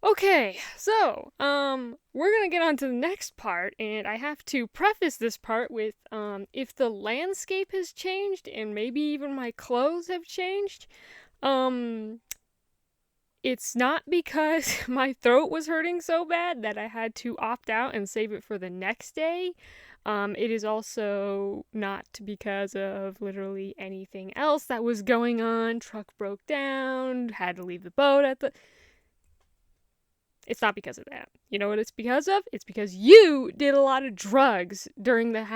Okay, so, we're gonna get on to the next part, and I have to preface this part with, if the landscape has changed and maybe even my clothes have changed, um, it's not because my throat was hurting so bad that I had to opt out and save it for the next day. It is also not because of literally anything else that was going on. Truck broke down, had to leave the boat at the It's not because of that. You know what it's because of? It's because you did a lot of drugs during the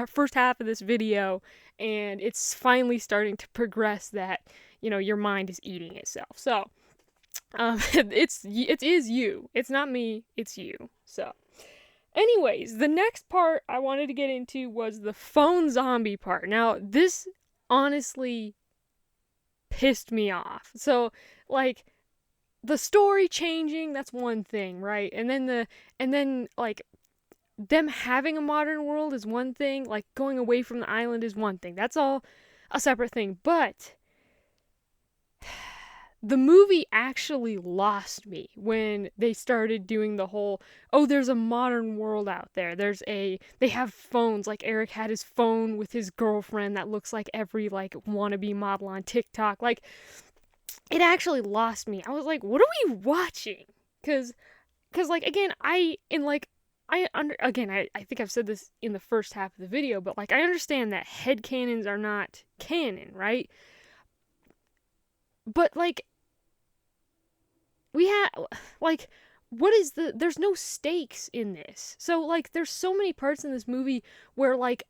first half of this video, and it's finally starting to progress that your mind is eating itself. So, it is you. It's not me. It's you. So, anyways, the next part I wanted to get into was the phone zombie part. Now, this honestly pissed me off. So, like, the story changing, that's one thing, right? And then like them having a modern world is one thing, like going away from the island is one thing. That's all a separate thing. But the movie actually lost me when they started doing the whole, oh, there's a modern world out there. They have phones, like Eric had his phone with his girlfriend that looks like every like wannabe model on TikTok. Like, it actually lost me. I was like, what are we watching? Cuz like, again, I think I've said this in the first half of the video, but like, I understand that head canons are not canon, right? But like, we had like, what is there's no stakes in this. So like, there's so many parts in this movie where like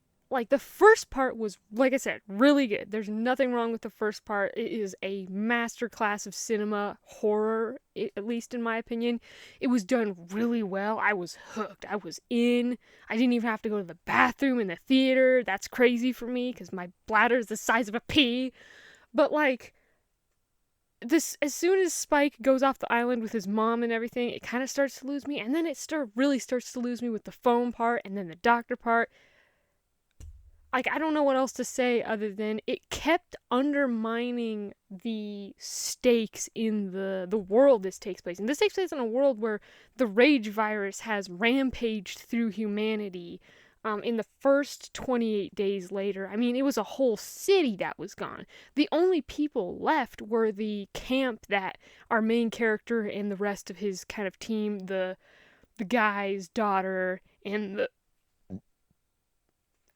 the first part was, like I said, really good. There's nothing wrong with the first part. It is a masterclass of cinema horror, at least in my opinion. It was done really well. I was hooked. I was in. I didn't even have to go to the bathroom in the theater. That's crazy for me because my bladder is the size of a pea. But like, this, as soon as Spike goes off the island with his mom and everything, it kind of starts to lose me, and then really starts to lose me with the phone part and then the doctor part. Like, I don't know what else to say other than it kept undermining the stakes in the world this takes place. And this takes place in a world where the rage virus has rampaged through humanity. In the first 28 days later, I mean, it was a whole city that was gone. The only people left were the camp that our main character and the rest of his kind of team, the guy's daughter and the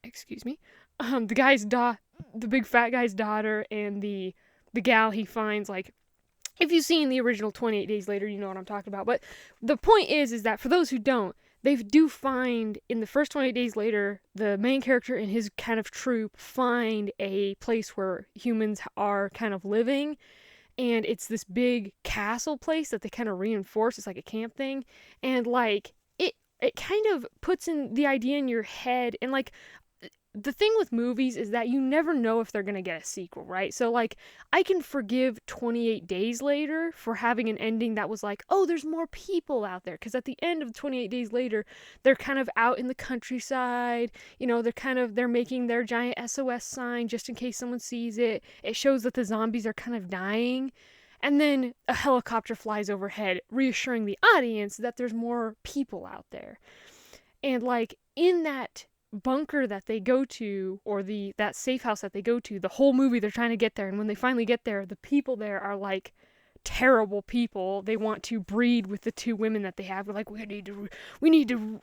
excuse me, the big fat guy's daughter and the gal he finds. Like, if you've seen the original 28 Days Later, you know what I'm talking about. But the point is that for those who don't, they do find in the first 28 Days Later, the main character and his kind of troop find a place where humans are kind of living, and it's this big castle place that they kind of reinforce. It's like a camp thing, and like, it kind of puts in the idea in your head. And like, the thing with movies is that you never know if they're going to get a sequel, right? So, like, I can forgive 28 Days Later for having an ending that was like, oh, there's more people out there. Because at the end of 28 Days Later, they're kind of out in the countryside. They're making their giant SOS sign just in case someone sees it. It shows that the zombies are kind of dying. And then a helicopter flies overhead, reassuring the audience that there's more people out there. And like, in that bunker that they go to, or that safe house that they go to, the whole movie they're trying to get there, and when they finally get there, the people there are like terrible people. They want to breed with the two women that they have. They're like, we need to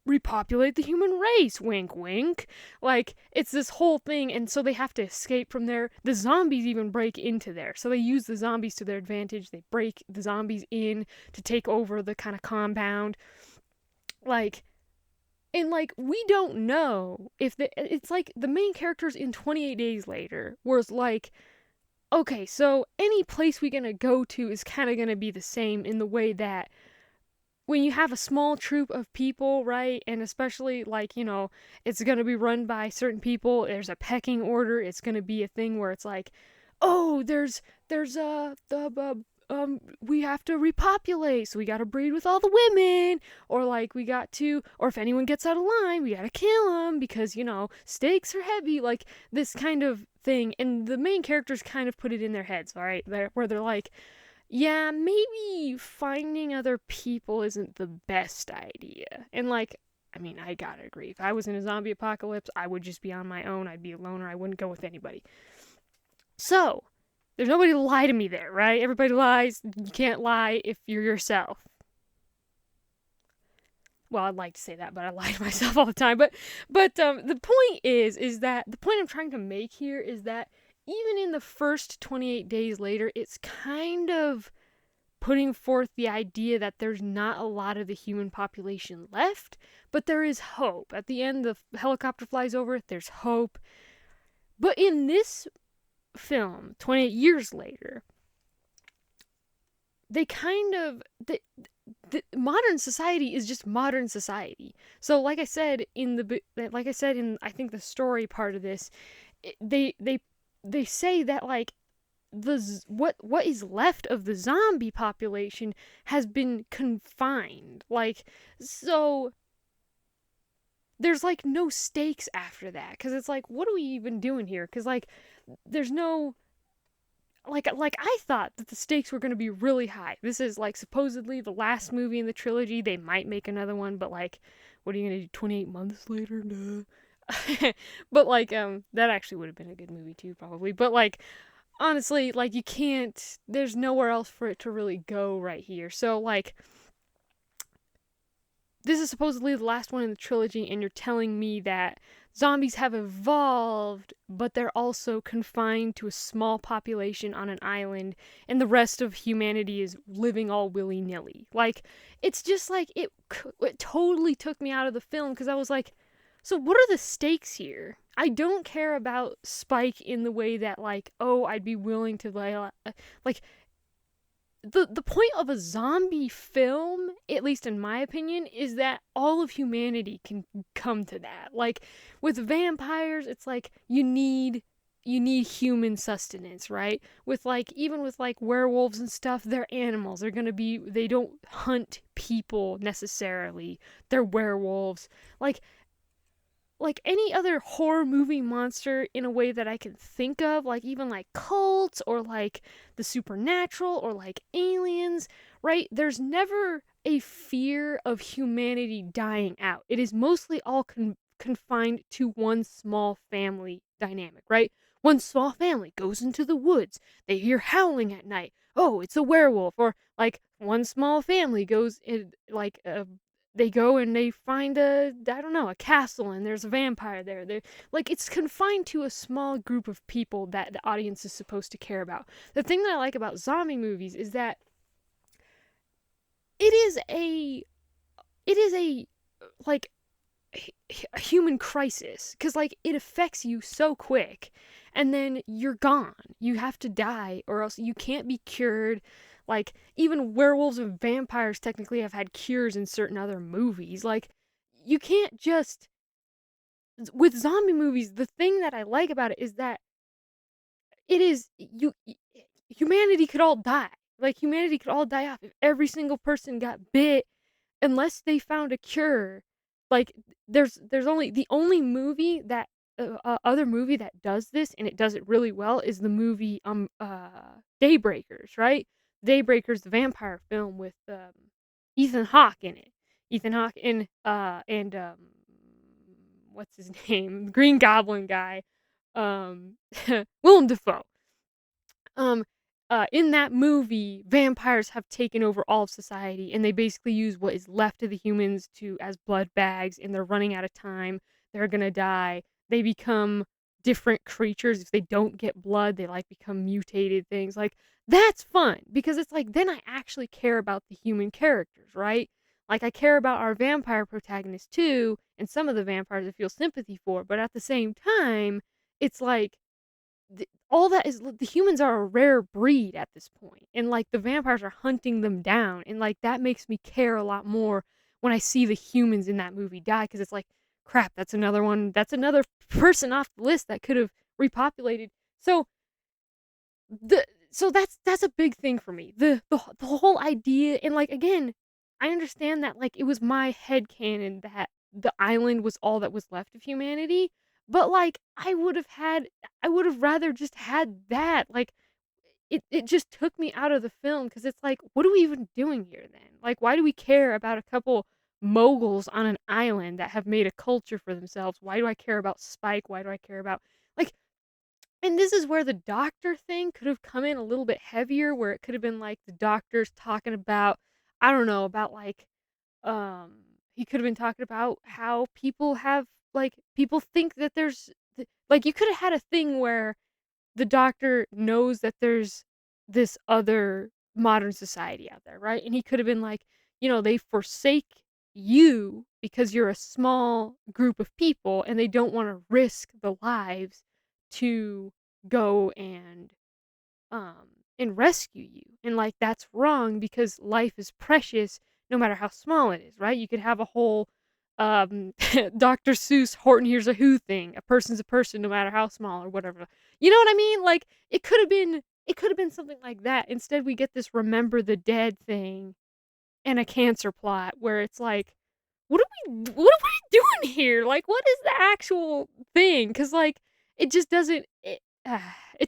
repopulate the human race, wink wink. Like, it's this whole thing, and so they have to escape from there. The zombies even break into there, so they use the zombies to their advantage. They break the zombies in to take over the kind of compound. Like, and like, we don't know if it's like the main characters in 28 Days Later was like, okay, so any place we're gonna go to is kind of gonna be the same, in the way that when you have a small troop of people, right, and especially like, it's gonna be run by certain people, there's a pecking order. It's gonna be a thing where it's like, oh, we have to repopulate, so we gotta breed with all the women, or like, or if anyone gets out of line, we gotta kill them because, stakes are heavy, like this kind of thing. And the main characters kind of put it in their heads, all right, where they're like, Yeah, maybe finding other people isn't the best idea. And like, I mean, I gotta agree. If I was in a zombie apocalypse, I would just be on my own. I'd be a loner. I wouldn't go with anybody. So, there's nobody to lie to me there, right? Everybody lies. You can't lie if you're yourself. Well, I'd like to say that, but I lie to myself all the time. But the point is that the point I'm trying to make here is that even in the first 28 days later, it's kind of putting forth the idea that there's not a lot of the human population left, but there is hope. At the end, the helicopter flies over, there's hope. But in this film, 28 years later, they kind of. The modern society is just modern society. So, like I said in I think the story part of this, they say that like what is left of the zombie population has been confined. Like, so there's like no stakes after that, because it's like, what are we even doing here? Because like there's no like I thought that the stakes were going to be really high. This is like supposedly the last movie in the trilogy. They might make another one, but like, what are you going to do 28 months later? Nah. But like that actually would have been a good movie too, probably. But like, honestly, like, you can't, there's nowhere else for it to really go right here. So like, this is supposedly the last one in the trilogy, and you're telling me that zombies have evolved, but they're also confined to a small population on an island, and the rest of humanity is living all willy nilly. Like, it's just like, it totally took me out of the film, because I was like, so what are the stakes here? I don't care about Spike in the way that, like, oh, I'd be willing to like the point of a zombie film, at least in my opinion, is that all of humanity can come to that. Like, with vampires, it's like you need human sustenance, right? With like, even with like werewolves and stuff, they're animals. They don't hunt people necessarily. They're werewolves. Like any other horror movie monster in a way that I can think of, like even like cults or like the supernatural or like aliens, right? There's never a fear of humanity dying out. It is mostly all confined to one small family dynamic, right? One small family goes into the woods. They hear howling at night. Oh, it's a werewolf. Or like one small family goes in, like they go and they find I don't know, a castle, and there's a vampire there. They like, it's confined to a small group of people that the audience is supposed to care about. The thing that I like about zombie movies is that it is a like a human crisis, because like it affects you so quick, and then you're gone. You have to die, or else you can't be cured. Like, even werewolves and vampires technically have had cures in certain other movies. Like, you can't just, with zombie movies, the thing that I like about it is that it is you humanity could all die. Like, humanity could all die off if every single person got bit, unless they found a cure. Like, there's only the only movie that other movie that does this, and it does it really well, is the movie Daybreakers, right? Daybreakers, the vampire film with Ethan Hawke in it. Ethan Hawke and what's his name? Green Goblin guy. Um Willem Dafoe. um in that movie, vampires have taken over all of society, and they basically use what is left of the humans to as blood bags, and they're running out of time. They're gonna die. They become different creatures. If they don't get blood, they like become mutated things. Like, that's fun, because it's like, then I actually care about the human characters, right? Like, I care about our vampire protagonist too, and some of the vampires I feel sympathy for, but at the same time, it's like, all that is, the humans are a rare breed at this point, and like the vampires are hunting them down, and like that makes me care a lot more when I see the humans in that movie die, because it's like, crap, that's another one, that's another person off the list that could have repopulated. So that's a big thing for me, the whole idea. And like, again, I understand that like it was my head canon that the island was all that was left of humanity, but like I would have rather just had that. Like, it just took me out of the film because it's like, what are we even doing here then? Like, why do we care about a couple moguls on an island that have made a culture for themselves? Why do I care about Spike? Why do I care about like and this is where the doctor thing could have come in a little bit heavier, where it could have been like the doctor's talking about, I don't know, about like um he could have been talking about how people have like people think that like you could have had a thing where the doctor knows that there's this other modern society out there, right? And he could have been like, they forsake you because you're a small group of people and they don't want to risk the lives to go um and rescue you. And like that's wrong because life is precious no matter how small it is, right? You could have a whole Dr. Seuss Horton Hears a Who thing. A person's a person no matter how small or whatever. You know what I mean? Like it could have been something like that. Instead we get this remember the dead thing and a cancer plot where it's like what are we doing here? Like what is the actual thing? Cuz like it just doesn't it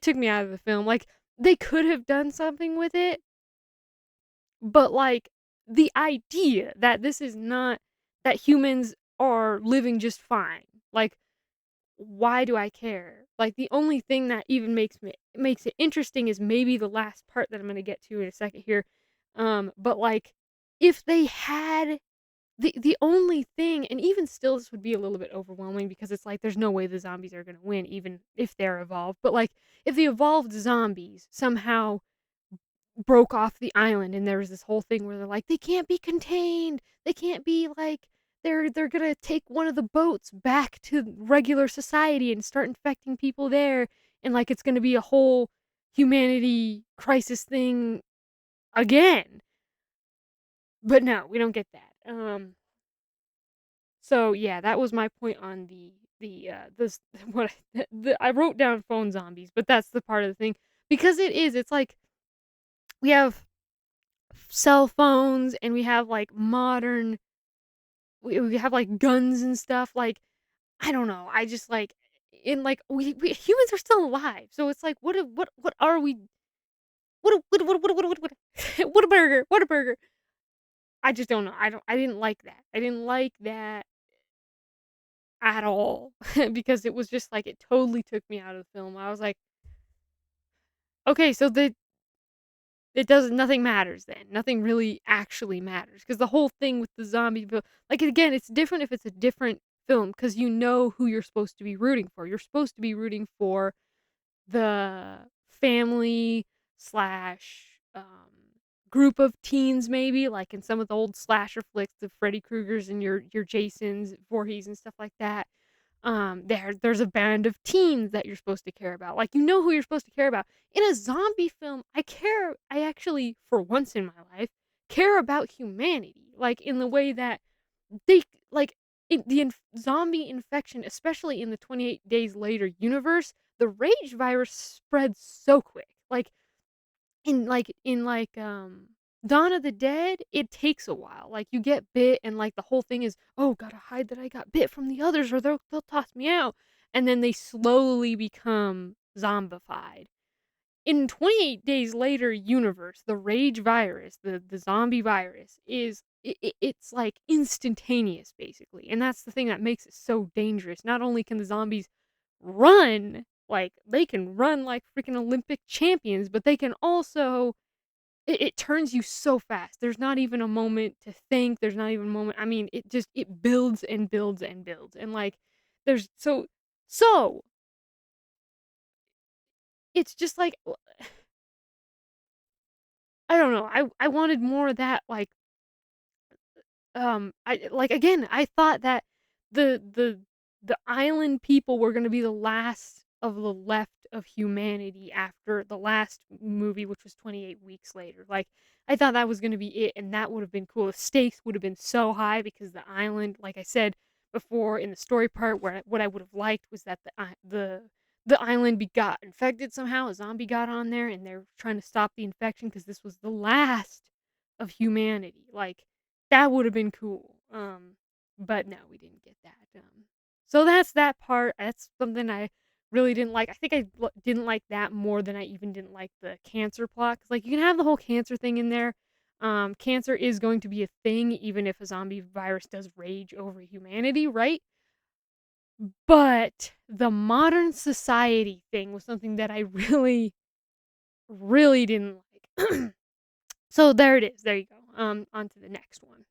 took me out of the film. Like they could have done something with it, but like the idea that this is not that humans are living just fine. Like why do I care? Like the only thing that even makes it interesting is maybe the last part that I'm going to get to in a second here. But like if they had the only thing, and even still this would be a little bit overwhelming because it's like there's no way the zombies are going to win even if they're evolved. But like if the evolved zombies somehow broke off the island and there was this whole thing where they're like they can't be contained, they can't be like they're gonna take one of the boats back to regular society and start infecting people there, and like it's gonna be a whole humanity crisis thing again. But no, we don't get that. So yeah, that was my point on this what I wrote down phone zombies, but that's the part of the thing because it's like we have cell phones and we have like modern we have like guns and stuff. Like I don't know, I just like in like we humans are still alive, so it's like what are we, what a burger, what a burger. I just don't know, I didn't like that, I didn't like that at all. Because it was just like it totally took me out of the film. I was like, okay, so the it doesn't nothing matters then. Nothing really actually matters because the whole thing with the zombie like again, it's different if it's a different film because you know who you're supposed to be rooting for. You're supposed to be rooting for the family slash group of teens maybe like in some of the old slasher flicks, the Freddy Kruegers and your Jasons, Voorhees and stuff like that. There's a band of teens that you're supposed to care about. Like you know who you're supposed to care about. In a zombie film, I actually for once in my life care about humanity. Like in the way that they like zombie infection, especially in the 28 days later universe, the rage virus spreads so quick. Like in Dawn of the Dead, it takes a while. Like you get bit and like the whole thing is, "Oh, got to hide that I got bit from the others or they'll toss me out." And then they slowly become zombified. In 28 days later universe, the rage virus, the zombie virus it's like instantaneous basically. And that's the thing that makes it so dangerous. Not only can the zombies run, like they can run like freaking Olympic champions, but they can also it turns you so fast. There's not even a moment to think. There's not even a moment. I mean, it builds and builds and builds. And like there's so it's just like I don't know. I wanted more of that like I like again, I thought that the island people were gonna be the last of the left of humanity after the last movie, which was 28 weeks later. Like, I thought that was gonna be it, and that would have been cool. The stakes would have been so high because the island, like I said before in the story part, where what I would have liked was that the island got infected somehow. A zombie got on there, and they're trying to stop the infection because this was the last of humanity. Like, that would have been cool. But no, we didn't get that. So that's that part. That's something I really didn't like. I think didn't like that more than I even didn't like the cancer plot. 'Cause, like, you can have the whole cancer thing in there. Cancer is going to be a thing even if a zombie virus does rage over humanity, right? But the modern society thing was something that I really, really didn't like. So there it is. There you go. On to the next one.